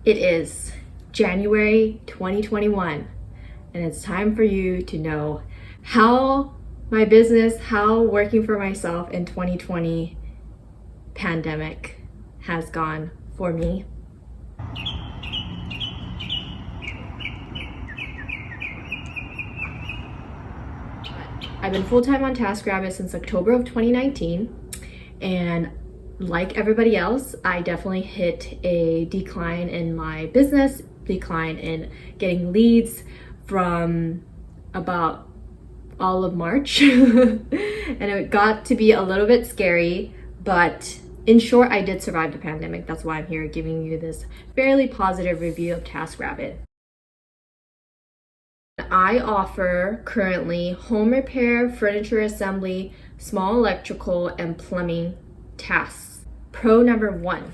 It is January 2021, and it's time for you to know how my business, how working for myself in 2020 pandemic has gone for me. I've been full-time on Taskrabbit since October of 2019, and like everybody else, I definitely hit a decline in my business, decline in getting leads from about all of March. And it got to be a little bit scary, but in short, I did survive the pandemic. That's why I'm here giving you this fairly positive review of Taskrabbit. I offer currently home repair, furniture assembly, small electrical, and plumbing tasks. Pro number 1,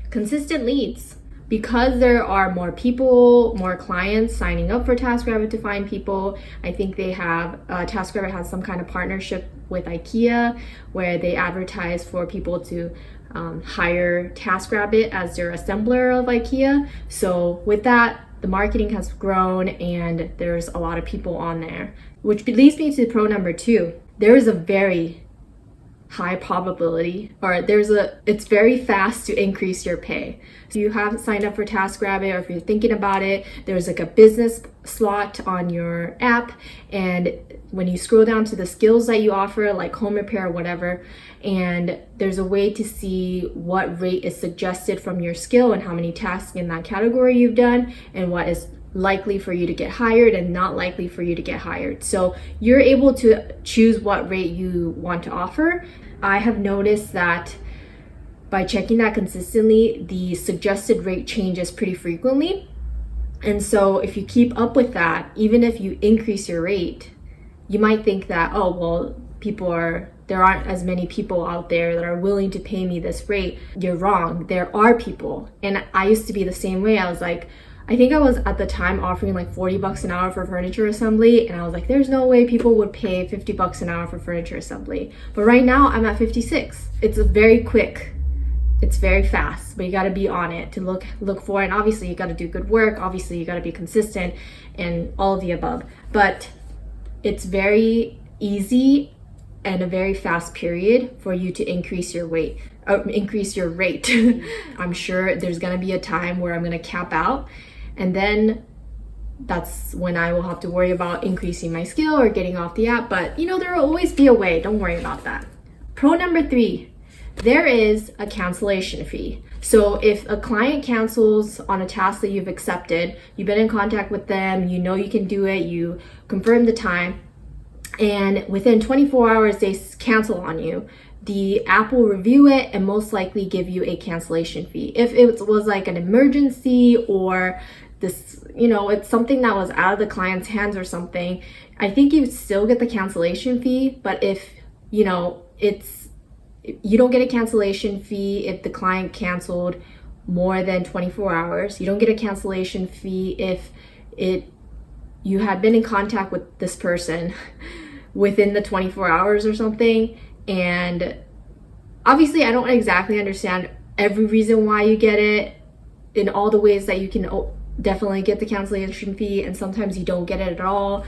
consistent leads. Because there are more people, more clients signing up for Taskrabbit to find people, I think they have, Taskrabbit has some kind of partnership with IKEA where they advertise for people to hire Taskrabbit as their assembler of IKEA. So with that, the marketing has grown and there's a lot of people on there, which leads me to pro number 2. There is a very high probability, or it's very fast to increase your pay. So you have signed up for Taskrabbit, or if you're thinking about it, there's like a business slot on your app, and when you scroll down to the skills that you offer, like home repair or whatever, and there's a way to see what rate is suggested from your skill and how many tasks in that category you've done, and what is likely for you to get hired and not likely for you to get hired. So you're able to choose what rate you want to offer. I have noticed that by checking that consistently, the suggested rate changes pretty frequently. And so if you keep up with that, even if you increase your rate, you might think that, oh, well, there aren't as many people out there that are willing to pay me this rate. You're wrong. There are people. And I used to be the same way. I was like, I think I was at the time offering like $40 an hour for furniture assembly, and I was like, there's no way people would pay $50 an hour for furniture assembly. But right now I'm at 56. It's very quick. It's very fast, but you got to be on it to look for it. And obviously you got to do good work. Obviously you got to be consistent and all of the above. But it's very easy and a very fast period for you to increase your rate. I'm sure there's going to be a time where I'm going to cap out, and then that's when I will have to worry about increasing my skill or getting off the app. But there will always be a way. Don't worry about that. Pro number 3, there is a cancellation fee. So if a client cancels on a task that you've accepted, you've been in contact with them, you know you can do it, you confirm the time, and within 24 hours they cancel on you, the app will review it and most likely give you a cancellation fee. If it was like an emergency or this, it's something that was out of the client's hands or something, I think you would still get the cancellation fee. But if, you don't get a cancellation fee if the client canceled more than 24 hours. You don't get a cancellation fee if you had been in contact with this person within the 24 hours or something. And obviously I don't exactly understand every reason why you get it in all the ways that you can definitely get the cancellation fee, and sometimes you don't get it at all.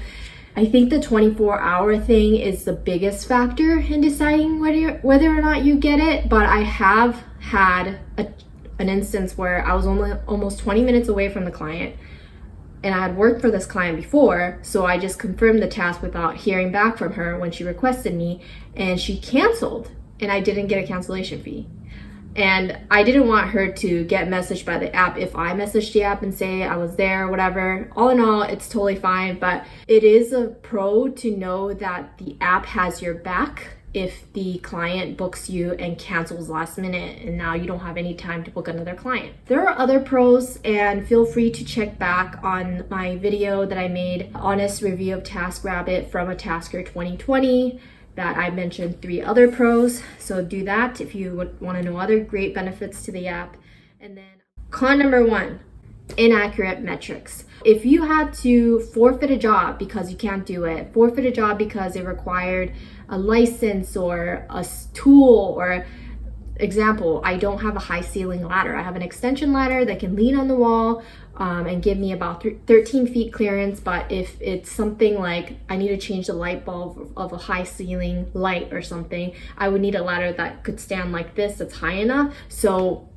I think the 24-hour thing is the biggest factor in deciding whether or not you get it. But I have had an instance where I was only almost 20 minutes away from the client, and I had worked for this client before, so I just confirmed the task without hearing back from her when she requested me, and she canceled, and I didn't get a cancellation fee. And I didn't want her to get messaged by the app if I messaged the app and say I was there or whatever. All in all, it's totally fine, but it is a pro to know that the app has your back if the client books you and cancels last minute and now you don't have any time to book another client. There are other pros, and feel free to check back on my video that I made, honest review of Taskrabbit from a Tasker 2020, that I mentioned 3 other pros. So do that if you would want to know other great benefits to the app. And then con number 1, inaccurate metrics. If you had to forfeit a job because you can't do it, forfeit a job because it required a license or a tool or Example, I don't have a high ceiling ladder. I have an extension ladder that can lean on the wall and give me about 13 feet clearance. But if it's something like I need to change the light bulb of a high ceiling light or something, I would need a ladder that could stand like this, that's high enough. So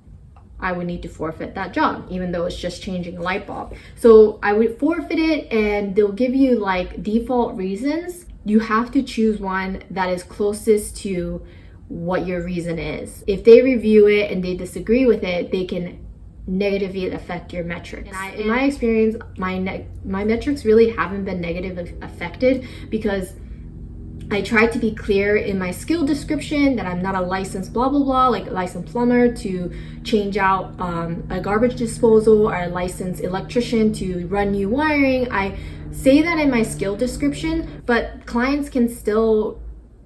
I would need to forfeit that job, even though it's just changing a light bulb. So I would forfeit it, and they'll give you like default reasons. You have to choose one that is closest to what your reason is. If they review it and they disagree with it, they can negatively affect your metrics. And in my experience, my metrics really haven't been negatively affected because I tried to be clear in my skill description that I'm not a licensed blah blah blah, like a licensed plumber to change out a garbage disposal, or a licensed electrician to run new wiring. I say that in my skill description, but clients can still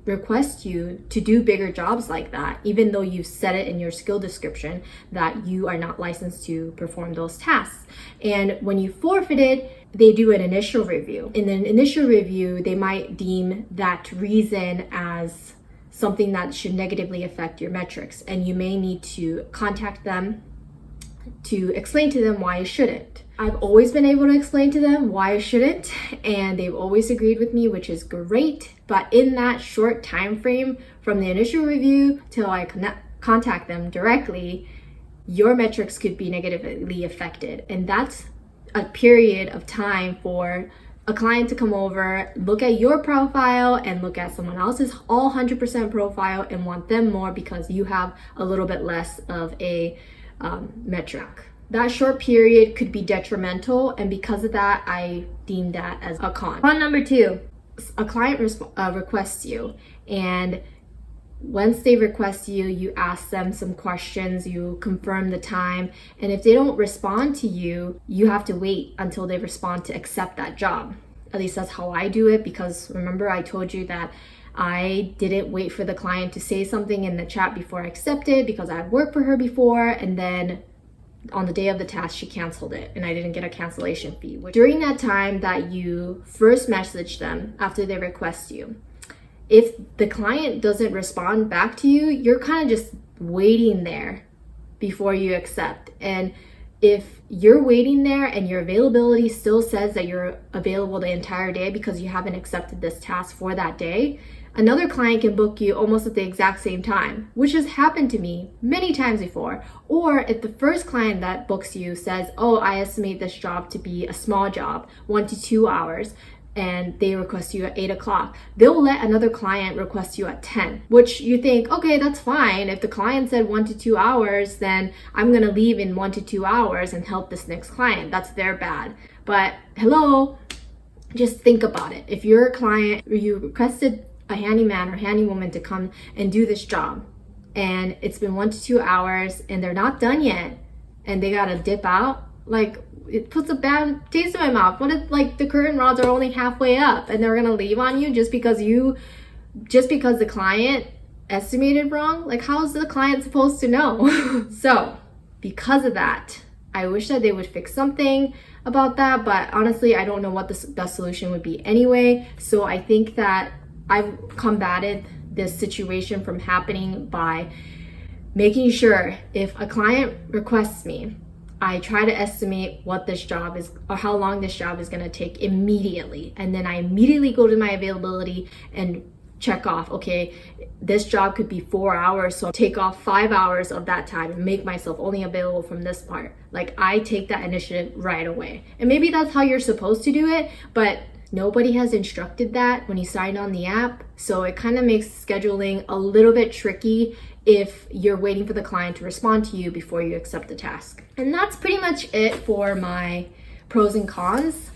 request you to do bigger jobs like that, even though you've said it in your skill description that you are not licensed to perform those tasks. And when you forfeit it, they do an initial review. In an initial review, they might deem that reason as something that should negatively affect your metrics, and you may need to contact them to explain to them why you shouldn't. I've always been able to explain to them why I shouldn't, and they've always agreed with me, which is great. But in that short time frame from the initial review till I contact them directly, your metrics could be negatively affected. And that's a period of time for a client to come over, look at your profile and look at someone else's all 100% profile and want them more because you have a little bit less of a metric. That short period could be detrimental, and because of that, I deem that as a con. Con number 2, a client requests you, and once they request you, you ask them some questions, you confirm the time, and if they don't respond to you, you have to wait until they respond to accept that job. At least that's how I do it, because remember I told you that I didn't wait for the client to say something in the chat before I accepted, because I had worked for her before, and then on the day of the task, she canceled it and I didn't get a cancellation fee. During that time that you first message them after they request you, if the client doesn't respond back to you, you're kind of just waiting there before you accept. And if you're waiting there and your availability still says that you're available the entire day because you haven't accepted this task for that day, another client can book you almost at the exact same time, which has happened to me many times before. Or if the first client that books you says, oh, I estimate this job to be a small job, 1 to 2 hours, and they request you at 8 o'clock, they'll let another client request you at 10, which you think, okay, that's fine. If the client said 1 to 2 hours, then I'm gonna leave in 1 to 2 hours and help this next client. That's their bad. But hello, just think about it. If you're a client, you requested a handyman or handywoman to come and do this job, and it's been 1 to 2 hours and they're not done yet and they gotta dip out, like, it puts a bad taste in my mouth. What if like the curtain rods are only halfway up and they're gonna leave on you just because the client estimated wrong? Like, how is the client supposed to know? So because of that, I wish that they would fix something about that, but honestly I don't know what the best solution would be anyway. So I think that I've combated this situation from happening by making sure if a client requests me, I try to estimate what this job is or how long this job is going to take immediately. And then I immediately go to my availability and check off, okay, this job could be 4 hours, so I'll take off 5 hours of that time and make myself only available from this part. Like, I take that initiative right away. And maybe that's how you're supposed to do it, but nobody has instructed that when you sign on the app. So it kind of makes scheduling a little bit tricky if you're waiting for the client to respond to you before you accept the task. And that's pretty much it for my pros and cons.